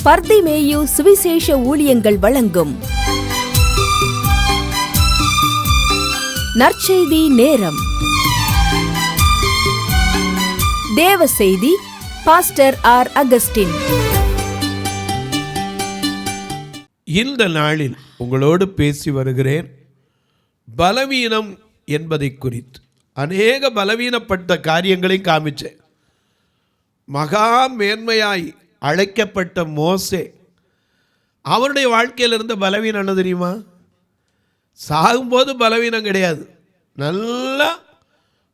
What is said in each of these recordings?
பர்திமேயு சுவிசேஷ ஊழியங்கள் வழங்கும் நற்செய்தி நேரம். தேவ செய்தி பாஸ்டர் ஆர். அகஸ்டின். இந்த நாளில் உங்களோடு பேசி வருகிறேன் பலவீனம் என்பதை குறித்து. அநேக பலவீனப்பட்ட காரியங்களை காமிச்சேன். மகா மேன்மையாய் அழைக்கப்பட்ட மோசே, அவருடைய வாழ்க்கையில் இருந்த பலவீனம் என்ன தெரியுமா? சாகும்போது பலவீனம் கிடையாது, நல்ல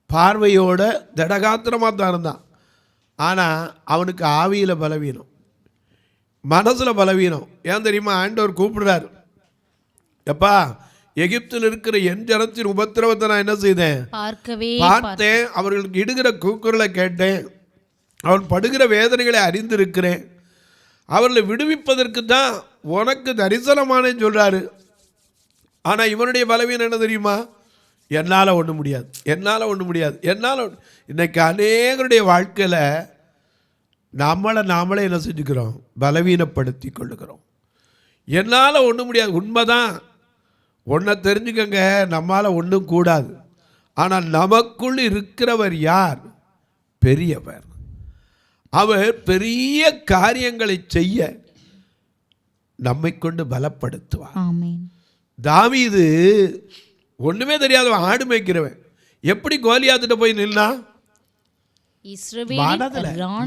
பார்வையோட திடகாத்திரமாக தான் இருந்தான். ஆனால் அவனுக்கு ஆவியில் பலவீனம், மனசில் பலவீனம். ஏன் தெரியுமா? ஆண்டவர் கூப்பிடுறாரு, எப்பா எகிப்தில் இருக்கிற என் ஜனத்தின் உபத்திரவத்தை நான் என்ன செய்தேன்? பார்த்தேன். அவர்களுக்கு இடுகிற கூக்குரலை கேட்டேன். அவன் படுகிற வேதனைகளை அறிந்திருக்கிறேன். அவர்களை விடுவிப்பதற்கு தான் உனக்கு தரிசனமானேன்னு சொல்கிறாரு. ஆனால் இவனுடைய பலவீனம் என்ன தெரியுமா? என்னால் ஒன்றும் முடியாது, என்னால் ஒன்றும் முடியாது, என்னால். இன்றைக்கி அநேகருடைய வாழ்க்கையில் நாமளே என்ன செஞ்சுக்கிறோம்? பலவீனப்படுத்தி கொள்ளுகிறோம். என்னால் ஒன்றும் முடியாது. உண்மைதான். ஒன்றை தெரிஞ்சுக்கங்க, நம்மால் ஒன்றும் கூடாது. ஆனால் நமக்குள் இருக்கிறவர் யார்? பெரியவர். அவர் பெரிய காரியங்களை செய்ய நம்மை கொண்டு பலப்படுத்துவார். தாவீது ஒன்றுமே தெரியாதவன், ஆடு மேய்க்கிறவன். எப்படி கோலியாத்திட்ட போய் நின்னா?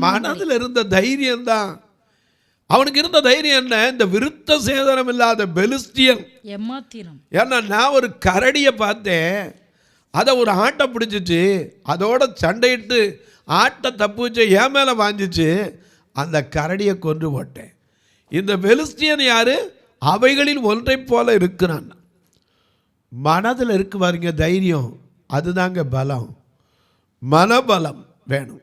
மனதில் இருந்த தைரியம் தான். அவனுக்கு இருந்த தைரியம் என்ன? இந்த விருத்த சேதனம் இல்லாத பெலிஸ்தியன். ஏன்னா நான் ஒரு கரடியை பார்த்தேன், அதை ஒரு ஆட்டை பிடிச்சிச்சு, அதோட சண்டையிட்டு ஆட்டை தப்பு வச்சு என் மேலே வாங்கிச்சு, அந்த கரடியை கொன்று போட்டேன். இந்த பெலிஸ்தியன் யாரு? அவைகளில் ஒன்றை போல இருக்கிறான். மனதில் இருக்கு பாருங்க தைரியம், அதுதாங்க பலம். மனபலம் வேணும்.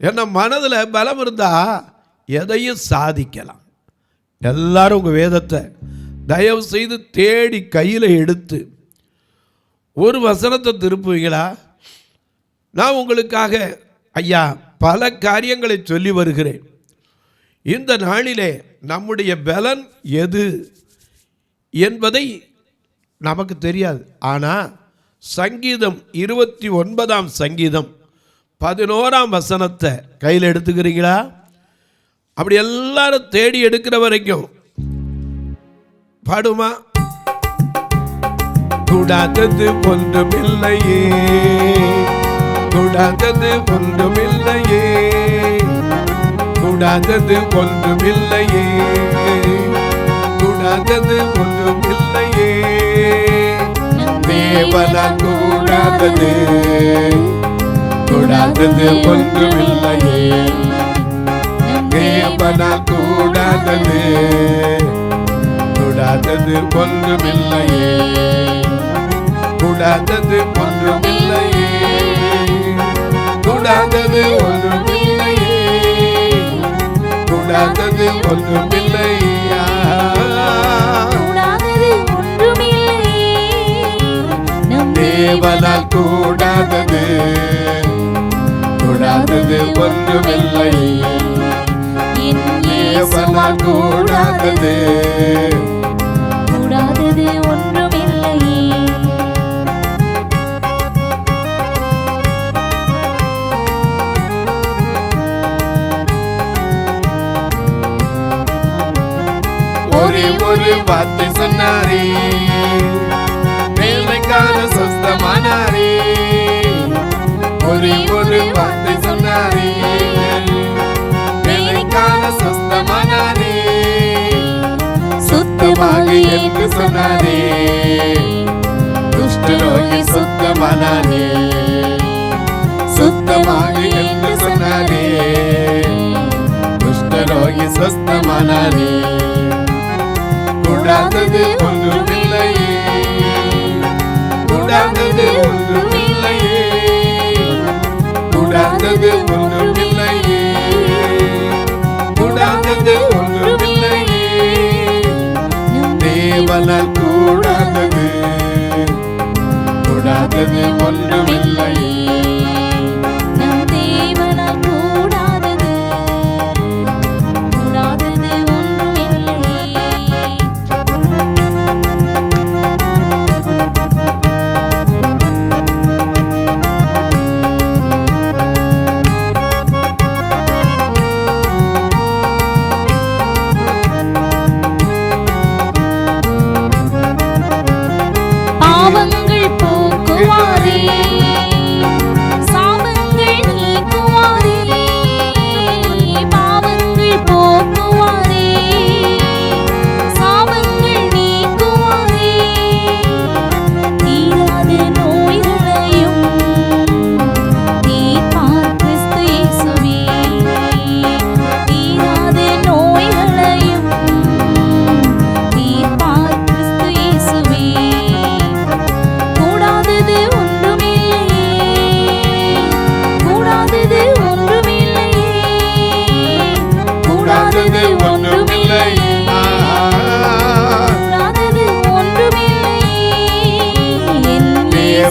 ஏன்னா மனதில் பலம் இருந்தால் எதையும் சாதிக்கலாம். எல்லாரும் உங்கள் வேதத்தை தயவு செய்து தேடி கையில் எடுத்து ஒரு வசனத்தை திருப்புவீங்களா? நான் உங்களுக்காக ஐயா பல காரியங்களை சொல்லி வருகிறேன். இந்த நாளிலே நம்முடைய பலன் எது என்பதை நமக்கு தெரியாது. ஆனால் சங்கீதம் 29ஆம் சங்கீதம் 11ஆம் வசனத்தை கையில் எடுத்துக்கிறீங்களா? அப்படி எல்லாரும் தேடி எடுக்கிற வரைக்கும் பாடுமா? கூடாதது ஒன்றுமில்லையே, கூடாதது ஒன்றுமில்லையே, கூடாதது ஒன்றுமில்லையே, கூடாதது ஒன்றுமில்லையே, தேவனால் கூடாதது, கூடாதது ஒன்றுமில்லையே, தேவனால் கூடாதது, கூடாதது ஒன்றுமில்லையே, கூடாதது ஒன்றுமில்லையே, கூடாதது ஒன்றுமில்லையே, கூடாதது ஒன்றுமில்லையா, தேவனால் கூடாதது, கூடாதது ஒன்றுமில்லையே, தேவனால் கூடாதது, கூடாதது ஒன்றுமில்லையே. ஒரே ஒரு வார்த்தை சொன்னாரே, வேலைக்கான சொஸ்தமானாரே. ஒரே ஒரு வார்த்தை சொன்னாரே, வேலைக்கான சொஸ்தமானாரே. சுத்தமாக என்று சொன்னாரே, குஷ்டரோகி சுத்தமானாரே. சுத்தமாக என்று சொன்னாரே, குஷ்டரோகி சொஸ்தமானாரே. கூடாதது ஒன்றுமில்லையே, கூடாதது ஒன்றுமில்லையே, கூடாதது ஒன்றுமில்லையே, கூடாதது ஒன்றுமில்லையே, தேவனால் கூடாதது, கூடாதது ஒன்றுமில்லையே. நம் தேவனால் கூடாதது, கூடாதது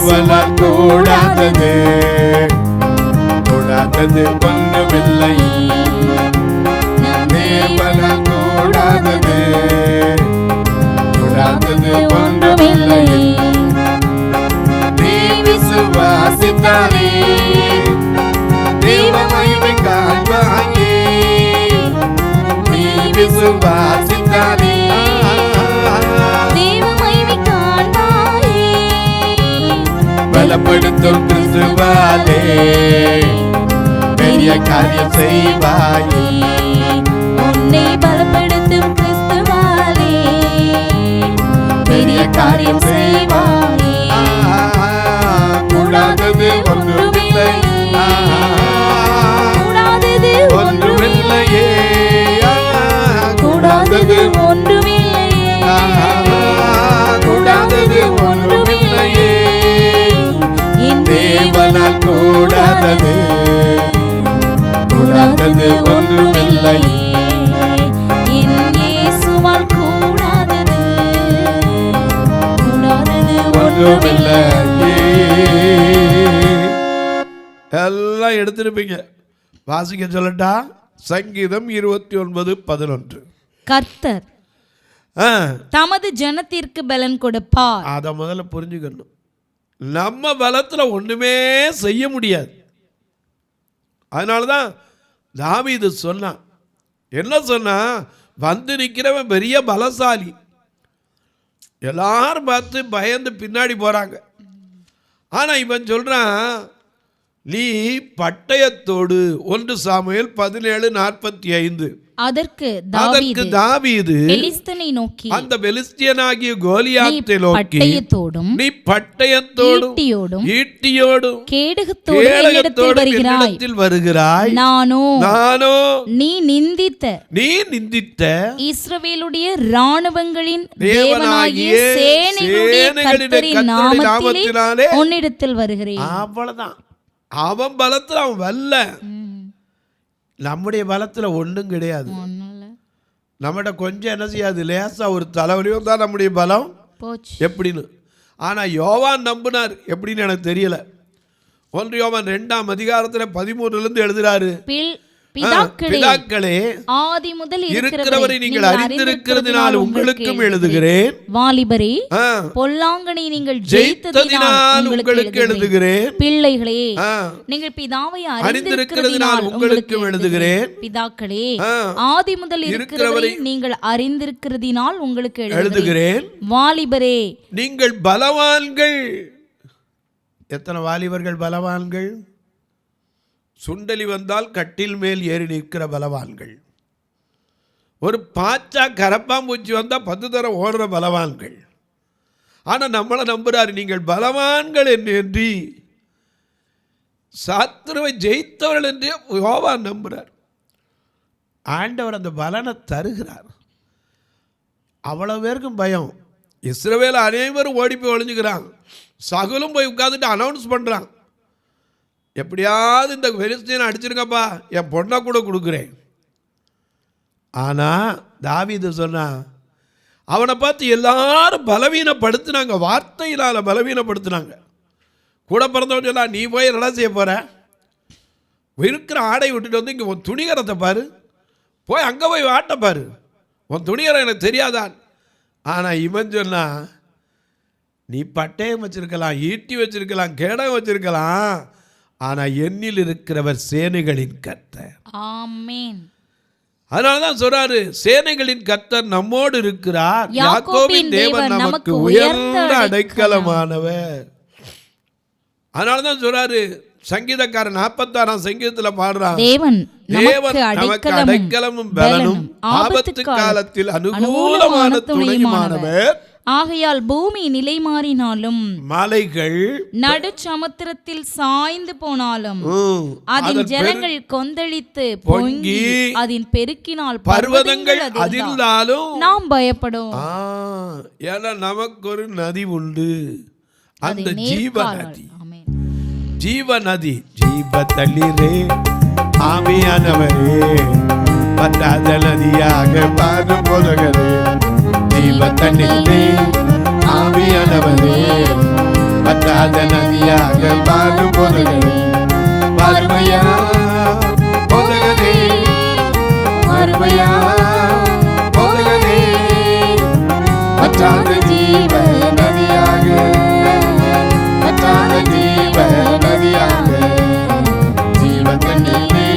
தேவனால் கூடாதது கூடாதது ஒன்றுமில்லை. தேவனால் கூடாதது கூடாதது ஒன்றுமில்லை. நீ விசுவாசித்தாலே தேவ மகிமை காண்பாயே. நீ விசுவாசித்தாலே பலப்படுத்தும் கிறிஸ்துவாலே பெரிய காரியம் செய்வாயே. உன்னை பலப்படுத்தும் கிறிஸ்துவாலே பெரிய காரியம் செய்வாயே. கூடாதது ஒன்றுமில்லை. கூடாதது ஒன்றுமில்லையே. கூடாதது ஒன்றுமில்லையே. கூடாதது ஒன்றுமில்லையே. தேவனால் கூடாதது கூடாதது ஒன்றுமில்லை. என் இயேசுவால் கூடாதது கூடாதது ஒன்றுமில்லை. எல்லாம் எடுத்திருப்பீங்க. வாசிக்க சொல்லட்டா? சங்கீதம் 29:11. கர்த்தர் தமது ஜனத்திற்கு பலன் கொடுப்பார். அதை முதல்ல புரிஞ்சுக்கணும். நம்ம பலத்துல ஒண்ணுமே செய்ய முடியாது. அதனாலதான் தாவீது சொன்னான். என்ன சொன்னா? வந்து நிக்கிறவன் பெரிய பலசாலி. எல்லாரும் பார்த்து பயந்து பின்னாடி போறாங்க. ஆனா இவன் சொல்றான், நீ பட்டயத்தோடு. 1 சாமுவேல் 17:45. அதற்கு தாவீது பெலிஸ்தனை நோக்கி, அந்த பெலிஸ்தியனாகிய கோலியாத்தை நோக்கி, நீ பட்டயத்தோடும் ஈட்டியோடும் கேடகத்தோடும் என்னிடத்தில் வருகிறாய். நானோ நீ நிந்தித்த இஸ்ரவேலுடைய இராணுவங்களின் தேவனாகிய சேனைகளுடைய கர்த்தரின் நாமத்தினாலே உன்னிடத்தில் வருகிறேன். அவ்வளவுதான். அவன் பலத்துல அவன் வரல. நம்முடைய பலத்துல ஒன்றும் கிடையாது. நம்மகிட்ட கொஞ்சம் என்ன செய்யாது, லேசா ஒரு தலைவலியும் தான் நம்முடைய பலம் எப்படின்னு. ஆனா யோவான் நம்பினார். எப்படின்னு எனக்கு தெரியல. 1 யோவான் 2ஆம் அதிகாரத்துல 13 எழுதுறாரு, பிதாக்களே ஆதி முதல் இருக்கிறவரை நீங்கள் அறிந்திருக்கிறதினால் உங்களுக்கும் எழுதுகிறேன். வாலிபரே பொல்லாங்கனை நீங்கள் ஜெயித்ததினால் உங்களுக்கு எழுதுகிறேன். பிள்ளைகளே நீங்கள் பிதாவை அறிந்திருக்கிறதினால் உங்களுக்கும் எழுதுகிறேன். பிதாக்களே ஆதி முதல் இருக்கிறவரை நீங்கள் அறிந்திருக்கிறதினால் உங்களுக்கு எழுதுகிறேன். வாலிபரே நீங்கள் பலவான்கள். எத்தனை வாலிபர்கள் பலவான்கள்? சுண்டலி வந்தால் கட்டில் மேல் ஏறி நிற்கிற பலவான்கள். ஒரு பாச்சா கரப்பாம்பூச்சி வந்தால் 10 தரம் ஓடுற பலவான்கள். ஆனால் நம்மளை நம்புறாரு, நீங்கள் பலவான்கள் என்று. சத்துருவை ஜெயித்தவர்கள் என்று யோவான் நம்புறார். ஆண்டவர் அந்த பலனை தருகிறார். அவ்வளவு பேருக்கும் பயம். இஸ்ரவேல் அனைவரும் ஓடி போய் ஒளிஞ்சுக்கிறான். சகுலும் போய் உட்காந்துட்டு அனௌன்ஸ் பண்ணுறான், எப்படியாவது இந்த பெலிஸ்தீனை அடிச்சிருங்கப்பா, என் பொண்ணை கூட கொடுக்குறேன். ஆனால் தாவீது சொன்னா, அவனை பார்த்து எல்லாரும் பலவீனப்படுத்தினாங்க, வார்த்தையினால் பலவீனப்படுத்தினாங்க. கூட பிறந்தவன் சொல்லா, நீ போய் என்ன செய்ய போற? இருக்கிற ஆடை விட்டுட்டு வந்து இங்கே உன் துணிகரத்தை பாரு, போய் அங்கே போய் வாட்ட பாரு, உன் துணிகரம் எனக்கு தெரியாதான். ஆனால் இவன் சொன்னா, நீ பட்டயம் வச்சிருக்கலாம், ஈட்டி வச்சிருக்கலாம், கேடகம் வச்சிருக்கலாம், ஆனா என்னில் இருக்கிறவர் சேனைகளின் கர்த்தர். ஆமென். அதனாலதான் சொல்றாரு, சேனைகளின் கர்த்தர் நம்மோடு இருக்கிறார். யாக்கோபின் தேவன் நமக்கு உயர்ந்த அடைக்கலமானவர். அதனாலதான் சொல்றாரு, சங்கீதக்காரன் 46ஆம் சங்கீதத்துல பாடுறான், தேவன் நமக்கு அடைக்கலமும் பலனும் ஆபத்து காலத்தில் அனுகூலமான துணையுமானவர். ஆகையால் பூமி நிலை மாறினாலும், மலைகள் நடு சமுத்திரத்தில் சாய்ந்து போனாலும், அதன் ஜலங்கள் கொந்தளித்து பொங்கி அதன் பெருக்கினால் பர்வதங்கள் அதிர்ந்தாலும் நாம் பயப்படும். ஏன்னா நமக்கு ஒரு நதி உண்டு, அந்த ஜீவ நதி. ஜீவ நதி, ஜீவ தண்ணீரே ஆவியானவரே, பட்டாத நதியாக பாடும் போதகரே, ஜீவ தண்ணீரே ஆவியானவரே, வற்றாத நதியாக மாறும் போதகரே, மறுமையா போதகரே, மறுமையா போதகரே, வற்றாத ஜீவ நதியாக, வற்றாத ஜீவ நதியாக, ஜீவ தண்ணீரே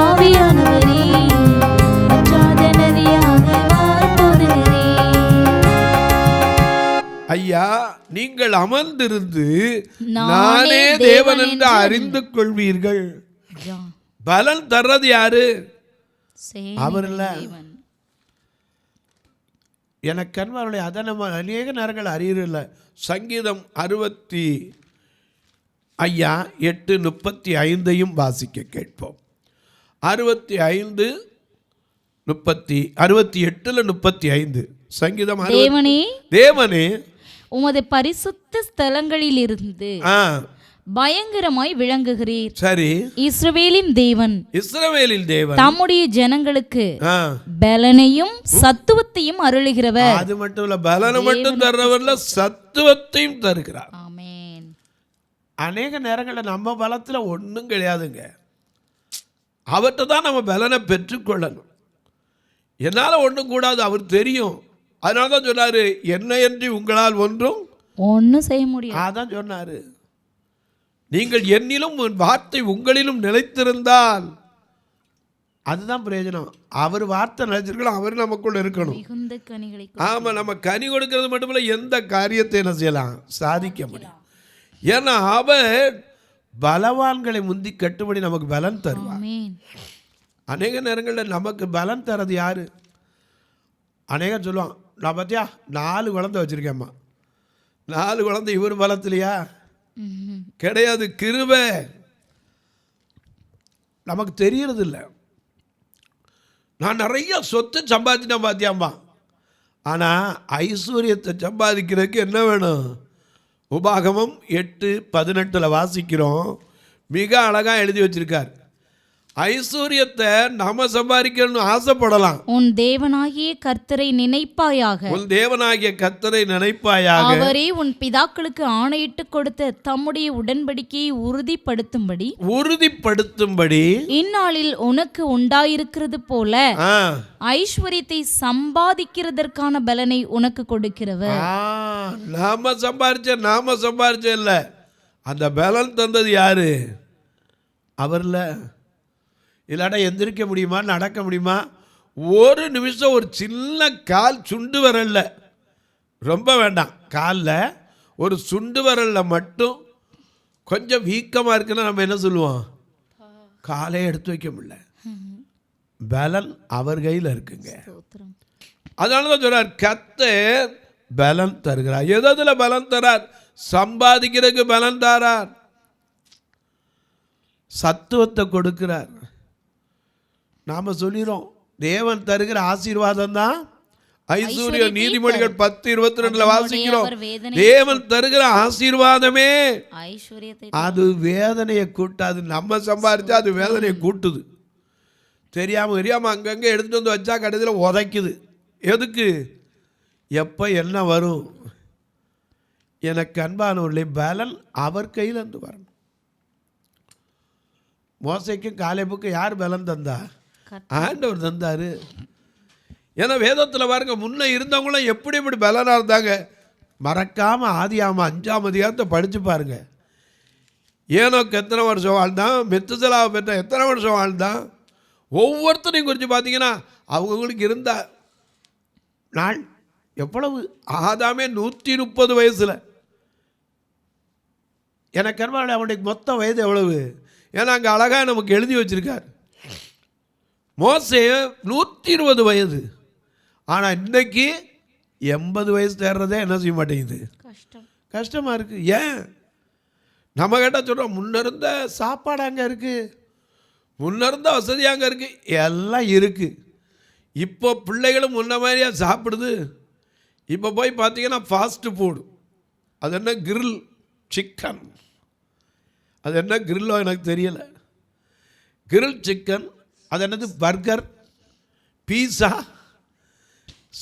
ஆவியானவரே, வற்றாத நதியாக மாறும் போதகரே. ஐயா, நீங்கள் அமர்ந்திருந்து நானே தேவன் என்று அறிந்து கொள்வீர்கள். பலன் தர்றது யாரு? அவர் இல்ல. எனக்கு அன்பாருடைய அதை நம்ம அநேக நேரங்கள் அறியல. சங்கீதம் 68:35 வாசிக்க கேட்போம். 68:35 சங்கீதம். தேவனே உமது பரிசுத்த ஸ்தலங்களிலிருந்து பயங்கரமாய் விளங்குகிறீர். சரி. இஸ்ரவேலின் தேவன் தம்முடைய ஜனங்களுக்கு பலனையும் சத்துவத்தையும் அருளுகிறவர். அது மட்டும் இல்ல, பலனை மட்டும் தர்றவர்ல சத்துவத்தையும் தருகிறார். ஆமென். அநேக நேரங்களில் நம்ம பலத்துல ஒன்றும் கிடையாதுங்க. அவர்கிட்ட தான் நம்ம பலனை பெற்றுக்கொள்ளணும். என்னால் ஒன்றும் கூடாது, அவர் தெரியும். அதனால தான் சொன்னாரு, என்னையன்றி உங்களால் ஒன்றும் செய்ய முடியாது. அதான் சொன்னாரு, நீங்கள் என்னிலும் வார்த்தை உங்களிலும் நிலைத்திருந்தால் அதுதான் பிரயோஜனம். அவர் வார்த்தை நினைச்சிருக்கணும், அவர் நமக்குள்ள இருக்கணும். ஆமா, நம்ம கனி கொடுக்கிறது மட்டுமில்ல, எந்த காரியத்தை என்ன செய்யலாம், சாதிக்க முடியும். ஏன்னா அவர் பலவான்களை முந்தி கட்டுப்படி நமக்கு பலன் தருவார். அநேக நேரங்களில் நமக்கு பலன் தரது யாரு? அநேகம் சொல்லுவான், நான் பார்த்தியா 4 குழந்தை வச்சிருக்கேம்மா. 4 குழந்தை இவர் பலத்திலையா? கிடையாது. கிருபை நமக்கு தெரியறது இல்லை. நான் நிறைய சொத்து சம்பாதிச்சிட்டேன் பார்த்தியாம்மா. ஆனால் ஐஸ்வர்யத்தை சம்பாதிக்கிறதுக்கு என்ன வேணும்? உபாகமம் 8:18 வாசிக்கிறோம். மிக அழகாக எழுதி வச்சிருக்கார். ஐஸ்வர்யத்தை நாம சம்பாதிக்கணும்னு ஆசைப்படலாம். உன் தேவனாகிய கர்த்தரை நினைப்பாயாக. அவரே உன் பிதாக்களுக்கு ஆணையிட்டு கொடுத்த தம்முடைய உடன்படிக்கையை உறுதிப்படுத்தும்படி இந்நாளில் உனக்கு உண்டாயிருக்கிறது போல ஐஸ்வர்யத்தை சம்பாதிக்கிறதற்கான பலனை உனக்கு கொடுக்கிறவர். நாம சம்பாதிச்ச இல்ல, அந்த பலன் தந்தது யாரு? அவர்ல. இல்லாட்டா எந்திரிக்க முடியுமா, நடக்க முடியுமா? ஒரு நிமிஷம் ஒரு சின்ன கால் சுண்டு வரல, ரொம்ப வேண்டாம், காலில் ஒரு சுண்டு வரல மட்டும் கொஞ்சம் வீக்கமாக இருக்குன்னா நம்ம என்ன சொல்லுவோம்? காலே எடுத்து வைக்க முடியல. பலன் அவர் கையில் இருக்குங்க. அதனால தான் சொல்றார், கர்த்தர் பலன் தருகிறார். எதுல பலன் தரார்? சம்பாதிக்கிறதுக்கு பலன் தரார், சத்துவத்தை கொடுக்கிறார். நாம சொல்லிரோம், தேவன் தருகிற ஆசீர்வாதம் தான் ஐஸ்வர்யம். நீதிமொழிகள் 10:22 வாசிக்கிறோம், தேவன் தருகிற ஆசீர்வாதமே அது வேதனையை கூட்டாது. நம்ம சம்பாதிச்சா அது வேதனையை கூட்டுது. தெரியாம அங்கங்கே எடுத்துட்டு வந்து வச்சா கடைசியில் உதைக்குது. எதுக்கு? எப்போ என்ன வரும்? எனக்கு அன்பானவர்களே, பலன் அவர் கையில் இருந்து வரணும். மோசைக்கும் காலேபுக்கும் யார் பலன் தந்தா? ஆண்டவர் தந்தாரு. ஏன்னா வேதத்தில் பாருங்க, முன்ன இருந்தவங்களும் எப்படி பலனாக இருந்தாங்க. மறக்காம ஆதியாகமம் 5ஆம் அதிகாரத்தை படிச்சு பாருங்க. ஏனோக்கு எத்தனை வருஷம் வாழ்ந்தான், மெத்துசலாவை பெற்ற எத்தனை வருஷம் வாழ்ந்தான், ஒவ்வொருத்தரையும் குறித்து பார்த்தீங்கன்னா அவங்களுக்கு இருந்த நாள் எவ்வளவு. ஆதாமே 130 வயசுல. எனக்கு அவனுடைய மொத்த வயது எவ்வளவு? ஏன்னா அங்கே அழகாக நமக்கு எழுதி வச்சிருக்கார். மோசே 120 வயது. ஆனால் இன்னைக்கு 80 வயசு தேர்றதே என்ன செய்ய மாட்டேங்குது, கஷ்டமாக இருக்குது. ஏன்? நம்ம கேட்டால் சொல்கிறோம், முன்ன இருந்த சாப்பாடு அங்கே இருக்குது, முன்ன இருந்த வசதி அங்கே இருக்குது, எல்லாம் இருக்குது. இப்போ பிள்ளைகளும் முன்ன மாதிரியா சாப்பிடுது. இப்போ போய் பார்த்தீங்கன்னா ஃபாஸ்ட் ஃபுட், அது என்ன கிரில் சிக்கன், அது என்ன கிரில்லோ எனக்கு தெரியலை. கிரில் சிக்கன், அது என்னது பர்கர், பீஸா,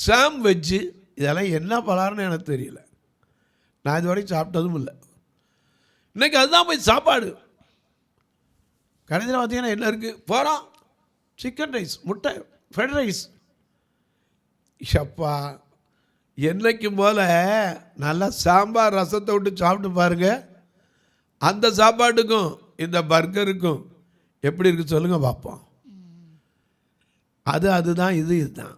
சாம்வெஜ்ஜு, இதெல்லாம் என்ன பலாருன்னு எனக்கு தெரியல. நான் இது வரைக்கும் சாப்பிட்டதும் இல்லை. இன்றைக்கி அதுதான் போய் சாப்பாடு. கடைசியில் பார்த்தீங்கன்னா என்ன இருக்குது? போகிறோம், சிக்கன் ரைஸ், முட்டை, ஃப்ரைட் ரைஸ். ஷப்பா, என்றைக்கும் போல் நல்லா சாம்பார் ரசத்தை விட்டு சாப்பிட்டு பாருங்கள். அந்த சாப்பாட்டுக்கும் இந்த பர்கருக்கும் எப்படி இருக்குது சொல்லுங்கள் பார்ப்போம். அதுதான் இதுதான்.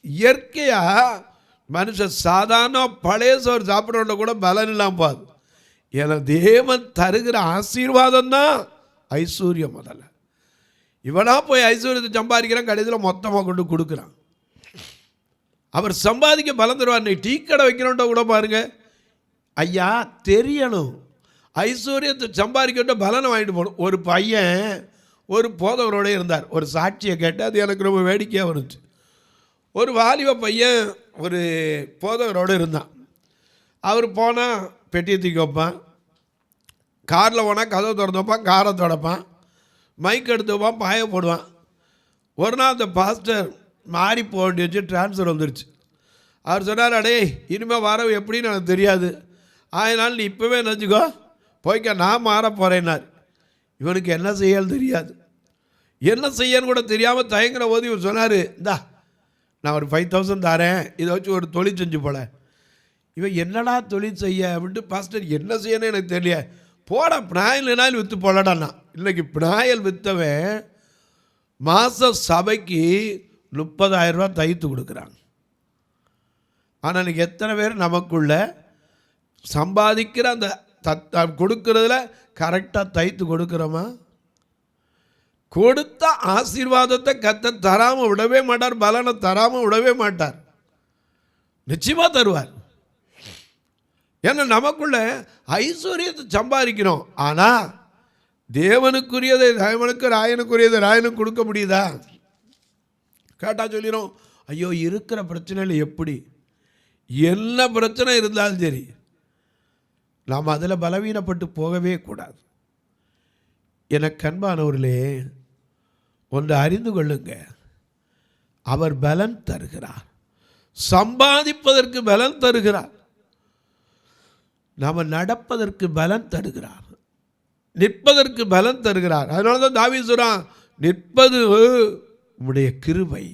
இயற்கையாக மனுஷன் சாதாரண பழைய சோறு சாப்பிட்றவன கூட பலன் இல்லாமல் போகுது. ஏன்னா தேவன் தருகிற ஆசீர்வாதம் தான் ஐஸ்வர்யம். முதல்ல இவனா போய் ஐஸ்வர்யத்தை சம்பாதிக்கிறான், கடைசியில் மொத்தமாக கொண்டு கொடுக்குறான். அவர் சம்பாதிக்க பலம் தருவார். நீ டீ கடை வைக்கிறோன்ட்ட கூட பாருங்க, ஐயா தெரியணும், ஐஸ்வர்யத்தை சம்பாதிக்கிட்ட பலனை வாங்கிட்டு போகணும். ஒரு பையன் ஒரு போதவரோட இருந்தார். ஒரு சாட்சியை கேட்டு அது எனக்கு ரொம்ப வேடிக்கையாக இருந்துச்சு. ஒரு வாலிப பையன் ஒரு போதவரோடு இருந்தான். அவர் போனால் பெட்டியை தூக்கி வைப்பான், காரில் போனால் கதவை திறந்து வைப்பான், காரை தொடப்பான், மைக் எடுத்து வைப்பான், பாய போடுவான். ஒரு நாள் அந்த பாஸ்டர் மாறி போக வேண்டி வச்சு ட்ரான்ஸ்ஃபர் வந்துடுச்சு. அவர் சொன்னார், அடே இனிமேல் வரவு எப்படின்னு எனக்கு தெரியாது, அதனால் நீ இப்போவே நினச்சிக்கோ, போய்க்க, நான் மாற போகிறேன்னார். இவனுக்கு என்ன செய்யன்னு தெரியாது, என்ன செய்யன்னு கூட தெரியாமல் தயங்குற போது இவர் சொன்னார், இந்தா நான் ஒரு 5000 தரேன், இதை வச்சு ஒரு தொழில் செஞ்சு போல. இவன் என்னடா தொழில் செய்ய அப்படின்ட்டு, பாஸ்டர் என்ன செய்யணும்னு எனக்கு தெரியல, போட பினாயில் விற்று போலடாண்ணா. இன்றைக்கி பினாயில் விற்றவன் மாத சபைக்கு 30,000 ரூபா தைத்து கொடுக்குறாங்க. ஆனால் இன்றைக்கி எத்தனை பேர் நமக்குள்ள சம்பாதிக்கிற அந்த கொடுக்கறதுல கரெக்டாக தைத்து கொடுக்குறோமா? கொடுத்த ஆசீர்வாதத்தை கர்த்தர் தராமல் விடவே மாட்டார், பலனை தராமல் விடவே மாட்டார், நிச்சயமாக தருவார். ஏன்னா நமக்குள்ள ஐஸ்வர்யத்தை சம்பாதிக்கிறோம், ஆனால் தேவனுக்குரியதை தேவனுக்கு, ராயனுக்குரியதை ராயனுக்கு கொடுக்க முடியுதா? கேட்டால் சொல்லிடும், ஐயோ இருக்கிற பிரச்சனையில் எப்படி, என்ன பிரச்சனை இருந்தாலும் சரி நாம் அதில் பலவீனப்பட்டு போகவே கூடாது. எனக்கு அன்பானவர்களே, ஒன்று அறிந்து கொள்ளுங்க, அவர் பலன் தருகிறார், சம்பாதிப்பதற்கு பலன் தருகிறார், நாம் நடப்பதற்கு பலன் தருகிறார், நிற்பதற்கு பலன் தருகிறார். அதனால தான் தாவீது சொல்றான், நிற்பது உம்முடைய கிருபை.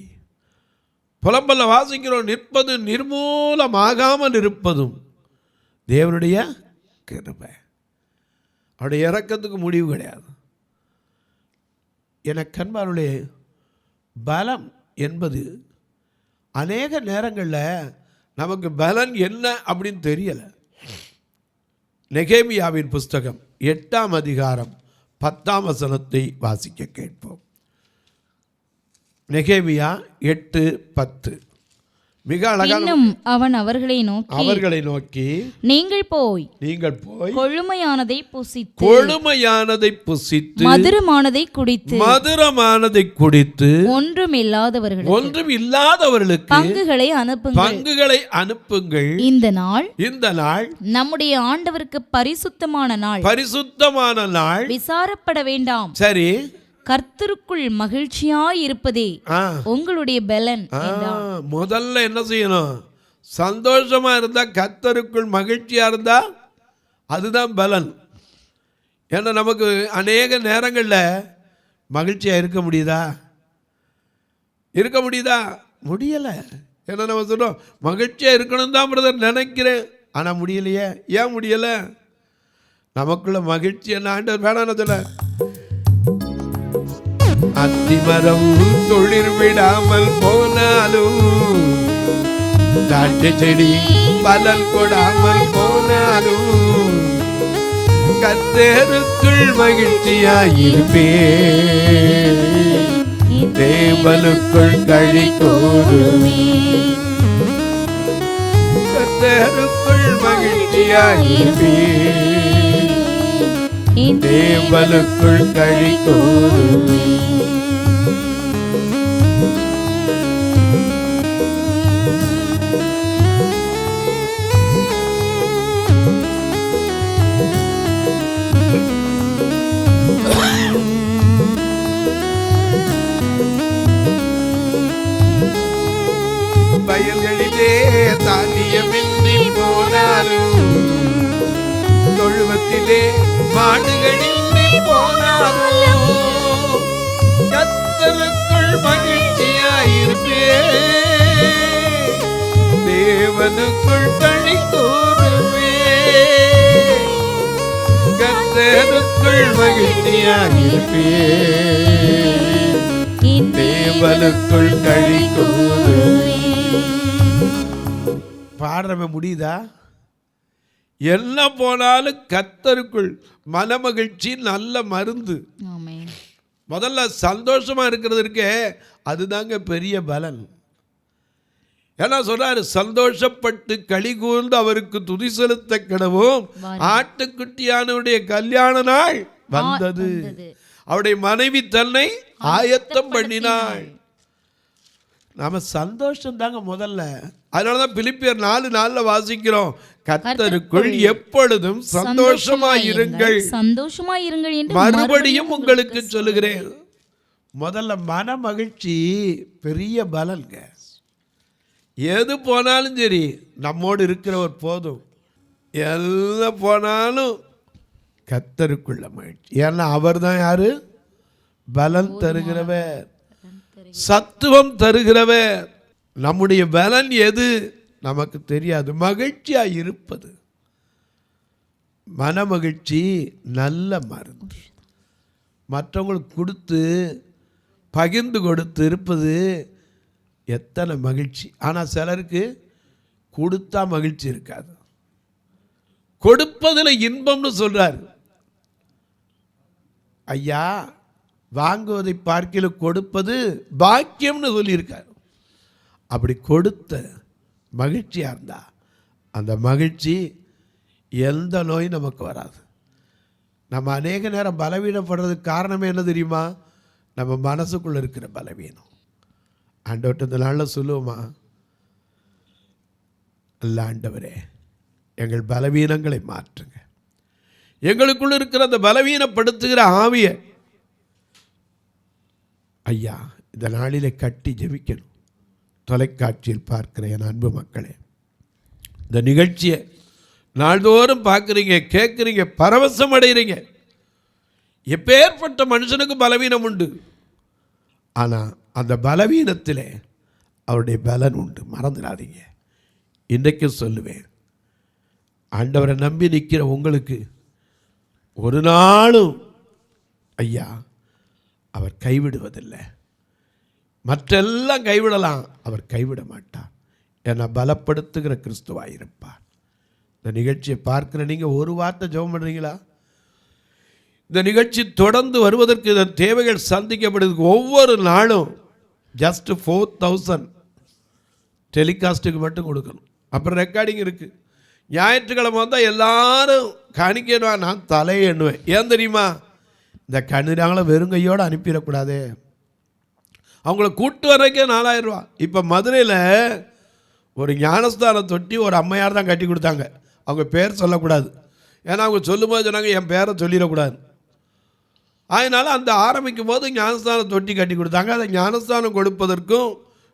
புலம்பல்ல வாசிக்கிறோம், நிற்பது நிர்மூலமாகாமல் இருப்பதும் தேவனுடைய கிருபை. அவருடைய இரக்கத்துக்கு முடிவு கிடையாது. எனக்கு அன்பானவர்களே, பலம் என்பது அநேக நேரங்களில் நமக்கு பலன் என்ன அப்படின்னு தெரியலை. நெகேமியாவின் புஸ்தகம் 8ஆம் அதிகாரம் 10ஆம் வசனத்தை வாசிக்க கேட்போம். நெகேமியா 8:10. மிக அழகான. அவன் அவர்களை நோக்கி நீங்கள் போய் கொழுமையானதை புசித்து மதுரமானதை குடித்து ஒன்றும் இல்லாதவர்களுக்கு பங்குகளை அனுப்புங்கள். இந்த நாள் நம்முடைய ஆண்டவருக்கு பரிசுத்தமான நாள், விசாரப்பட வேண்டாம். சரி, கர்த்தருக்குள் மகிழ்ச்சியாய் இருப்பதே உங்களுடைய பலன். முதல்ல என்ன செய்யணும்? சந்தோஷமா இருந்தா, கர்த்தருக்குள் மகிழ்ச்சியா இருந்தா அதுதான் பலன். ஏன்னா நமக்கு அநேக நேரங்களில் மகிழ்ச்சியா இருக்க முடியுதா? முடியலை. ஏன்னா நம்ம சொல்றோம், மகிழ்ச்சியா இருக்கணும் தான் பிரதர் நினைக்கிறேன், ஆனா முடியலையே. ஏன் முடியலை? நமக்குள்ள மகிழ்ச்சி என்ன ஆண்டவர் வேணான்னு சொல்ல. அத்திமரம் தொழில் விடாமல் போனாலும், தாட்டு செடி பலன் கொடாமல் போனாலும், கர்த்தருக்குள் மகிழ்ச்சியாயிருப்பேன், தேவனுக்குள் களி கூறுவேன். கர்த்தருக்குள் மகிழ்ச்சியாயிருப்பேன், தேவனுக்குள் களி கூறுவேன். வயல்களிலே தானியமின்றி போனாலும், வயலிலே மாடுகளில் போனாலும் கர்த்தருக்குள் மகிழ்ச்சியாயிருப்பேன், தேவனுக்குள் களி கூறுவேன், கர்த்தருக்குள் மகிழ்ச்சியாயிருப்பேன், தேவனுக்குள் களி கூறுவேன். பாடுறவன் முடியுதா? என்ன போனாலும் கர்த்தருக்குள் மனமகிழ்ச்சி நல்ல மருந்து. ஆமென். முதல்ல சந்தோஷமா இருக்கிறது இருக்கே, அதுதாங்க பெரிய பலன். ஏன்னா சொல்றாரு, சந்தோஷப்பட்டு களி கூர்ந்து அவருக்கு துதி செலுத்த கிடவும் ஆட்டுக்குட்டியானுடைய கல்யாண நாள் வந்தது, அவருடைய மனைவி தன்னை ஆயத்தம் பண்ணினாள். நாம சந்தோஷம் தாங்க முதல்ல. அதனாலதான் பிலிப்பியர் 4:4 வாசிக்கிறோம், கர்த்தருக்குள் எப்பொழுதும் சந்தோஷமாயிருங்கள், சந்தோஷமாயிருங்கள் என்று மறுபடியும் உங்களுக்கு சொல்லுகிறேன். முதல்ல மன மகிழ்ச்சி பெரிய பலன்க. எது போனாலும் சரி நம்மோடு இருக்கிறவர் போதும், எல்லாம் போனாலும் கர்த்தருக்குள்ள மகிழ்ச்சி. ஏன்னா அவர் தான் யாரு? பலன் தருகிறவர், சத்துவம் தருகிறவர். நம்முடைய பலன் எது நமக்கு தெரியாது. மகிழ்ச்சியா இருப்பது, மன மகிழ்ச்சி நல்ல மருந்து. மற்றவங்களுக்கு கொடுத்து பகிர்ந்து கொடுத்து இருப்பது எத்தனை மகிழ்ச்சி. ஆனால் சிலருக்கு கொடுத்தா மகிழ்ச்சி இருக்காது. கொடுப்பதில் இன்பம்னு சொல்றார் ஐயா. வாங்குவதை பார்க்கில கொடுப்பது பாக்கியம்னு சொல்லியிருக்கார். அப்படி கொடுத்த மகிழ்ச்சியாக இருந்தா அந்த மகிழ்ச்சி எந்த நோயும் நமக்கு வராது. நம்ம அநேக நேரம் பலவீனப்படுறதுக்கு காரணமே என்ன தெரியுமா? நம்ம மனசுக்குள்ளே இருக்கிற பலவீனம். ஆண்டவர்கிட்ட இந்த நாளில் சொல்லுவோமா, அல்ல ஆண்டவரே எங்கள் பலவீனங்களை மாற்றுங்க, எங்களுக்குள்ள இருக்கிற அந்த பலவீனப்படுத்துகிற ஆவியை ஐயா இந்த நாளிலே கட்டி ஜெபிக்கணும். தொலைக்காட்சியில் பார்க்கிற என் அன்பு மக்களே, இந்த நிகழ்ச்சியை நாள்தோறும் பார்க்குறீங்க, கேட்குறீங்க, பரவசம் அடைகிறீங்க. எப்பேற்பட்ட மனுஷனுக்கு பலவீனம் உண்டு, ஆனால் அந்த பலவீனத்தில் அவருடைய பலன் உண்டு, மறந்துடாதீங்க. இன்றைக்கும் சொல்லுவேன், ஆண்டவரை நம்பி நிற்கிற உங்களுக்கு ஒரு நாளும் ஐயா அவர் கைவிடுவதில்லை. மற்றெல்லாம் கைவிடலாம், அவர் கைவிட மாட்டார். என்னை பலப்படுத்துகிற கிறிஸ்துவாக இருப்பார். இந்த நிகழ்ச்சியை பார்க்குற நீங்கள் ஒரு வார்த்தை ஜெபம் பண்ணுறீங்களா? இந்த நிகழ்ச்சி தொடர்ந்து வருவதற்கு இந்த தேவைகள் சந்திக்கப்படுவதற்கு ஒவ்வொரு நாளும் ஜஸ்ட் 4000 டெலிகாஸ்ட்டுக்கு மட்டும் கொடுக்கணும். அப்புறம் ரெக்கார்டிங் இருக்குது. ஞாயிற்றுக்கிழமை வந்தால் எல்லாரும் காணிக்கணுவா, நான் தலையை எண்ணுவேன். ஏன் தெரியுமா? இந்த கண்ணிராங்கள வெறுங்கையோடு அனுப்பிடக்கூடாது. அவங்கள கூட்டு வர்றதுக்கே 4000 ரூபா. இப்போ மதுரையில் ஒரு ஞானஸ்தான தொட்டி ஒரு அம்மையார் தான் கட்டி கொடுத்தாங்க. அவங்க பேர் சொல்லக்கூடாது, ஏன்னா அவங்க சொல்லும்போது சொன்னாங்க என் பேரை சொல்லிடக்கூடாது. அதனால் அந்த ஆரம்பிக்கும் போது ஞானஸ்தான தொட்டி கட்டி கொடுத்தாங்க. அதை ஞானஸ்தானம் கொடுப்பதற்கும்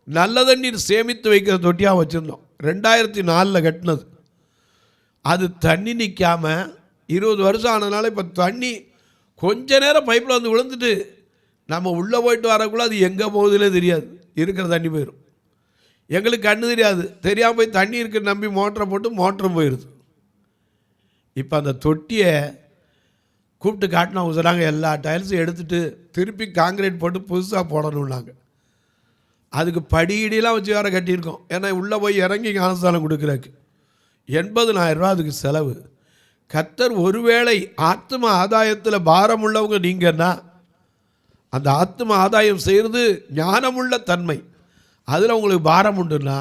நல்ல தண்ணீர் சேமித்து வைக்கிற தொட்டியாக வச்சுருந்தோம். 2004 கட்டினது. அது தண்ணி நிற்காமல் 20 வருஷம் ஆனதுனால இப்போ தண்ணி கொஞ்ச நேரம் பைப்பில் வந்து விழுந்துட்டு நம்ம உள்ளே போயிட்டு வரக்குள்ள அது எங்கே போகுதுலே தெரியாது, இருக்கிற தண்ணி போயிடும். எங்களுக்கு கண்ணு தெரியாது, தெரியாமல் போய் தண்ணி இருக்குன்னு நம்பி மோட்டரை போட்டு மோட்டரும் போயிடுது. இப்போ அந்த தொட்டியை கூப்பிட்டு காட்டினா அவங்க சொன்னாங்க எல்லா டைல்ஸும் எடுத்துகிட்டு திருப்பி காங்கிரீட் போட்டு புதுசாக போடணுன்னாங்க. அதுக்கு படியடியெலாம் வச்சு வேறு கட்டியிருக்கோம். ஏன்னா உள்ளே போய் இறங்கி ஞானஸ்தானம் கொடுக்குறதுக்கு 80,000 ரூபா அதுக்கு செலவு. கர்த்தர் ஒருவேளை ஆத்ம ஆதாயத்தில் பாரம் உள்ளவங்க நீங்கன்னா அந்த ஆத்ம ஆதாயம் செய்கிறது ஞானமுள்ள தன்மை, அதில் உங்களுக்கு பாரம் உண்டுன்னா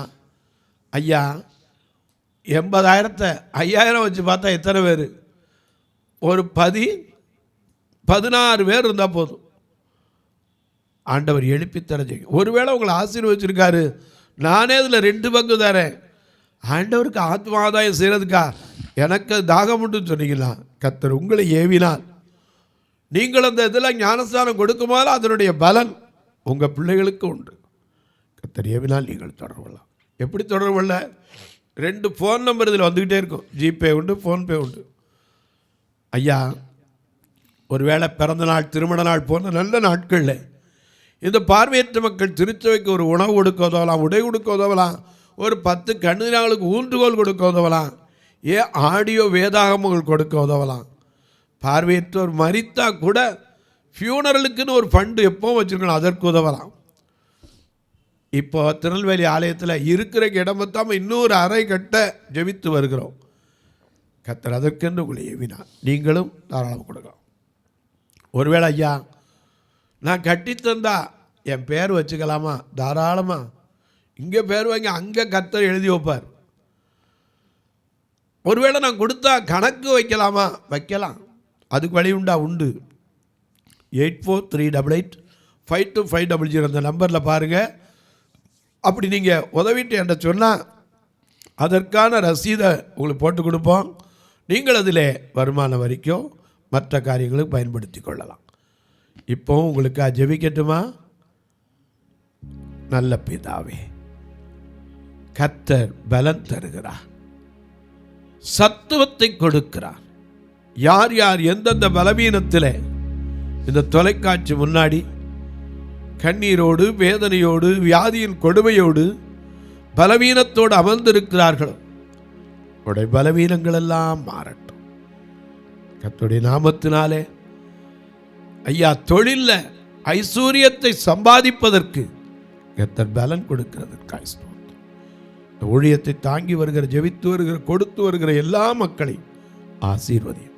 ஐயா 80,000 5000 வச்சு பார்த்தா எத்தனை பேர்? ஒரு 16 பேர் இருந்தால் போதும். ஆண்டவர் எழுப்பித்தர செய்யும். ஒருவேளை உங்களை ஆசீர்வதிச்சிருக்காரு, நானே இதில் 2 பங்கு தரேன், ஆண்டவருக்கு ஆத்ம ஆதாயம் செய்கிறதுக்கா எனக்கு தாகம் உண்டு சொன்னீங்களா, கர்த்தர் உங்களை ஏவினால் நீங்கள் அந்த இதில் ஞானஸ்தானம் கொடுக்கும்போது அதனுடைய பலன் உங்கள் பிள்ளைகளுக்கு உண்டு. கர்த்தர் ஏவினால் நீங்கள் தொடர்புலாம். எப்படி தொடர்புல? 2 ஃபோன் நம்பர் இதில் வந்துக்கிட்டே இருக்கும். ஜிபே உண்டு, ஃபோன்பே உண்டு. ஐயா, ஒருவேளை பிறந்த நாள், திருமண நாள் போன்ற நல்ல நாட்களில் இந்த பார்வையற்ற மக்கள் திருச்சபைக்கு ஒரு உணவு கொடுக்க உதவலாம், உடை கொடுக்க உதவலாம், ஒரு 10 கண்ணீராளுக்கு ஊன்றுகோல் கொடுக்க உதவலாம், ஏன் ஆடியோ வேதாகமங்கள் கொடுக்க உதவலாம். பார்வையற்றோர் மரித்தா கூட ஃபியூனரலுக்குன்னு ஒரு ஃபண்டு எப்போவும் வச்சுருக்கணும், அதற்கு உதவலாம். இப்போ திருநெல்வேலி ஆலயத்தில் இருக்கிற இடம் பத்தாமல் இன்னொரு அறை கட்ட ஜெபித்து வருகிறோம். கர்த்தர் அதற்கென்று உங்களை ஏவினார். நீங்களும் தாராளமாக கொடுக்கலாம். ஒருவேளை ஐயா நான் கட்டித்தந்தா என் பேர் வச்சுக்கலாமா? தாராளமாக. இங்கே பேர் வாங்கி அங்கே கர்த்தர் எழுதி வைப்பார். ஒருவேளை நான் கொடுத்தா கணக்கு வைக்கலாமா? வைக்கலாம். அதுக்கு வழி உண்டா? உண்டு. 8438852500 அந்த நம்பரில் பாருங்கள். அப்படி நீங்கள் உதவிட்டு என்கிட்ட சொன்னால் அதற்கான ரசீதை உங்களுக்கு போட்டு கொடுப்போம். நீங்கள் அதில் வருமான வரைக்கும் மற்ற காரியங்களுக்கு பயன்படுத்தி கொள்ளலாம். இப்போவும் உங்களுக்கு ஜெபிக்கட்டுமா? நல்ல பிதாவே, கர்த்தர் பலன் தருகிறார், சத்துவத்தை கொடுக்கிறார். யார் யார் எந்தெந்த பலவீனத்தில் இந்த தொலைக்காட்சி முன்னாடி கண்ணீரோடு, வேதனையோடு, வியாதியின் கொடுமையோடு, பலவீனத்தோடு அமர்ந்திருக்கிறார்களோ உடைய பலவீனங்கள் எல்லாம் மாறட்டும். கர்த்தருடைய நாமத்தினாலே ஐயா தொழிலில் ஐஸ்வர்யத்தை சம்பாதிப்பதற்கு கர்த்தர் பலன் கொடுக்கிறதற்காக ஸ்தோத்திரம். ஊழியத்தை தாங்கி வருகிற, ஜெபித்து வருகிற, கொடுத்து வருகிற எல்லா மக்களையும் ஆசீர்வதியும்.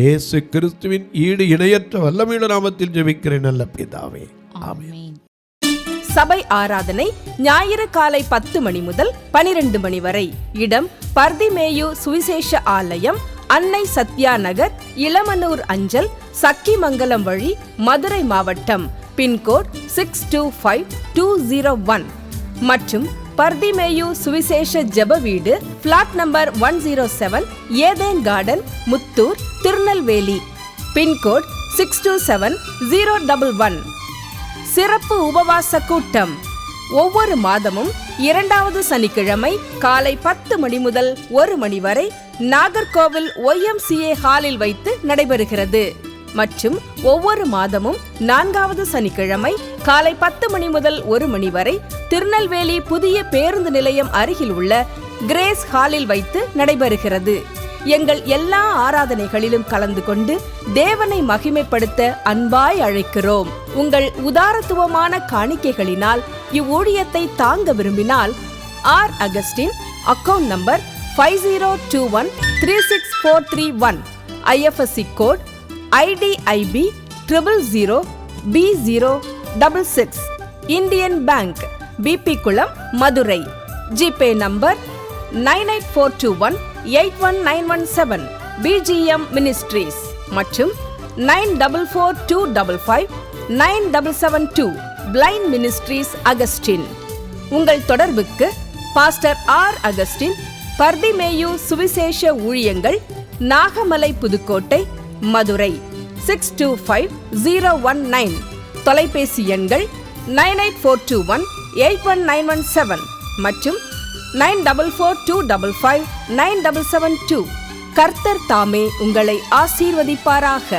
இயேசு கிறிஸ்துவின் ஈடு இணையற்ற வல்லமையுள்ள நாமத்தில் ஜெபிக்கிறேன் நல்ல பிதாவே, ஆமென். சபை ஆராதனை ஞாயிறு காலை 10 மணி முதல் 12 மணி வரை. இடம் பர்திமேயு சுவிசேஷ ஆலயம், அன்னை சத்யா நகர், இளமனூர் அஞ்சல், சக்கிமங்கலம் வழி, மதுரை மாவட்டம். பின்கோட் 625201 மற்றும் பர்திமேயு சுவிசேஷ ஜெப வீடு, flat number 107, Eden garden, Muthur, Tirunelveli. Pincode 627011. சிறப்பு உபவாச கூட்டம் ஒவ்வொரு மாதமும் 2வது சனிக்கிழமை காலை 10 மணி முதல் 1 மணி வரை நாகர்கோவில் YMCA ஹாலில் வைத்து நடைபெறுகிறது. மற்றும் ஒவ்வொரு மாதமும் 4வது சனிக்கிழமை காலை 10 மணி முதல் 1 மணி வரை திருநெல்வேலி புதிய பேருந்து நிலையம் அருகில் உள்ள கிரேஸ் ஹாலில் வைத்து நடைபெறுகிறது. எங்கள் எல்லா ஆராதனைகளிலும் கலந்து கொண்டு தேவனை மகிமைப்படுத்த அன்பாய் அழைக்கிறோம். உங்கள் உதாரத்துவமான காணிக்கைகளினால் இவ்வூழியத்தை தாங்க விரும்பினால் R Augustine, account number 5021364331, IFSC code IDIB 000B066, Indian bank, BP Kulam, Madurai. GPay number 9842181917, BGM ministries மற்றும் 9442559772, பிளைண்ட் மினிஸ்ட்ரீஸ் அகஸ்டின். உங்கள் தொடர்புக்கு பாஸ்டர் ஆர் அகஸ்டின், பர்திமேயு சுவிசேஷ ஊழியங்கள், நாகமலை, புதுக்கோட்டை, மதுரை 625019. தொலைபேசி எண்கள் 9842181917 மற்றும் 9442559772. கர்த்தர் தாமே உங்களை ஆசீர்வதிப்பாராக.